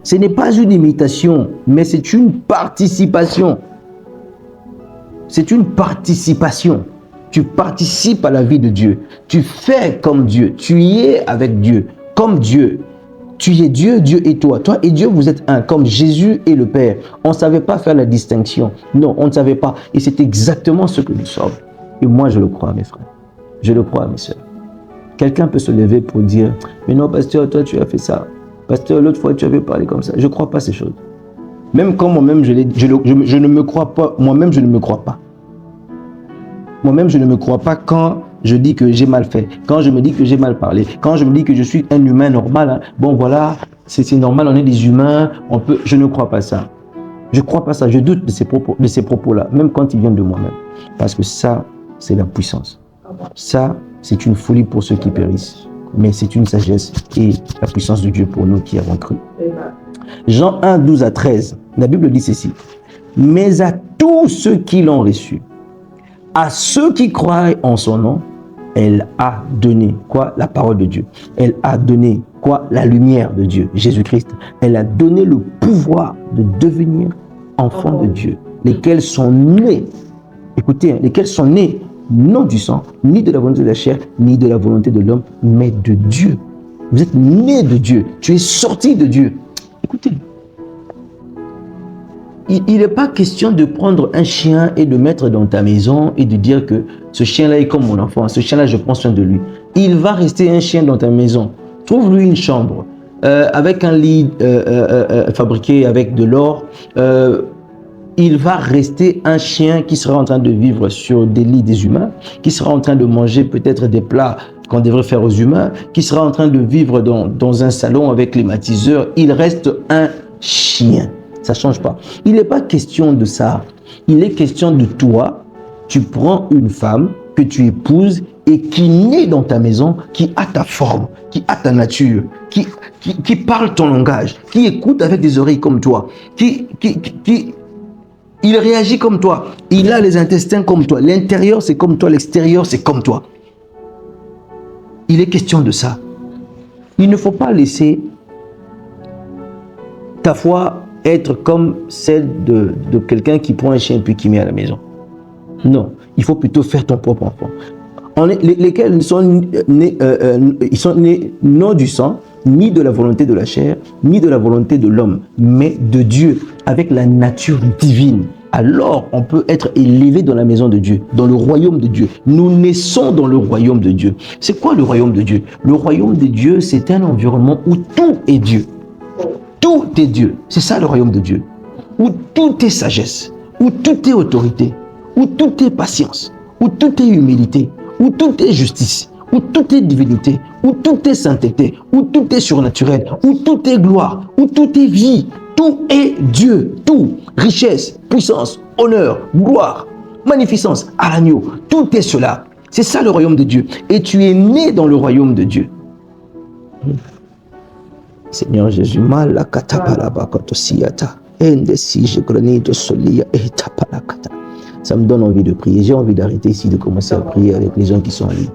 Ce n'est pas une imitation, mais c'est une participation. C'est une participation. Tu participes à la vie de Dieu. Tu fais comme Dieu. Tu y es avec Dieu, comme Dieu. Tu es Dieu, Dieu et toi. Toi et Dieu, vous êtes un, comme Jésus et le Père. On ne savait pas faire la distinction. Non, on ne savait pas. Et c'est exactement ce que nous sommes. Et moi, je le crois, mes frères. Je le crois, mes sœurs. Quelqu'un peut se lever pour dire, mais non, pasteur, toi, tu as fait ça. Pasteur, l'autre fois, tu avais parlé comme ça. Je ne crois pas ces choses. Même quand moi-même, je ne me crois pas. Moi-même, je ne me crois pas. Moi-même, je ne me crois pas quand je dis que j'ai mal fait, quand je me dis que j'ai mal parlé, quand je me dis que je suis un humain normal. Hein. Bon, voilà, c'est normal, on est des humains, on peut. Je ne crois pas ça. Je ne crois pas ça. Je doute de ces propos-là, même quand ils viennent de moi-même. Parce que ça, c'est la puissance. Ça, c'est une folie pour ceux qui périssent. Mais c'est une sagesse et la puissance de Dieu pour nous qui avons cru. Jean 1, 12 à 13, la Bible dit ceci. Mais à tous ceux qui l'ont reçu, à ceux qui croient en son nom, elle a donné quoi? La parole de Dieu. Elle a donné quoi? La lumière de Dieu, Jésus-Christ. Elle a donné le pouvoir de devenir enfants de Dieu, lesquels sont nés, écoutez, lesquels sont nés non du sang, ni de la volonté de la chair, ni de la volonté de l'homme, mais de Dieu. Vous êtes nés de Dieu. Tu es sorti de Dieu. Écoutez, il n'est pas question de prendre un chien et de mettre dans ta maison et de dire que ce chien-là est comme mon enfant, ce chien-là, je prends soin de lui. Il va rester un chien dans ta maison. Trouve-lui une chambre avec un lit fabriqué avec de l'or. Il va rester un chien qui sera en train de vivre sur des lits des humains, qui sera en train de manger peut-être des plats qu'on devrait faire aux humains, qui sera en train de vivre dans un salon avec climatiseur. Il reste un chien. Ça ne change pas. Il n'est pas question de ça. Il est question de toi. Tu prends une femme que tu épouses et qui naît dans ta maison, qui a ta forme, qui a ta nature, qui parle ton langage, qui écoute avec des oreilles comme toi, il réagit comme toi. Il a les intestins comme toi. L'intérieur, c'est comme toi. L'extérieur, c'est comme toi. Il est question de ça. Il ne faut pas laisser ta foi être comme celle de quelqu'un qui prend un chien puis qui met à la maison. Non, il faut plutôt faire ton propre enfant. Lesquels sont nés, ils sont nés non du sang, ni de la volonté de la chair, ni de la volonté de l'homme, mais de Dieu, avec la nature divine. Alors, on peut être élevé dans la maison de Dieu, dans le royaume de Dieu. Nous naissons dans le royaume de Dieu. C'est quoi le royaume de Dieu? Le royaume de Dieu, c'est un environnement où tout est Dieu. Tout est Dieu. C'est ça le royaume de Dieu. Où tout est sagesse, où tout est autorité, où tout est patience, où tout est humilité, où tout est justice, où tout est divinité, où tout est sainteté, où tout est surnaturel, où tout est gloire, où tout est vie. Tout est Dieu. Tout. Richesse, puissance, honneur, gloire, magnificence à l'agneau. Tout est cela. C'est ça le royaume de Dieu. Et tu es né dans le royaume de Dieu. Seigneur Jésus, ça me donne envie de prier. J'ai envie d'arrêter ici, de commencer à prier avec les gens qui sont en ligne.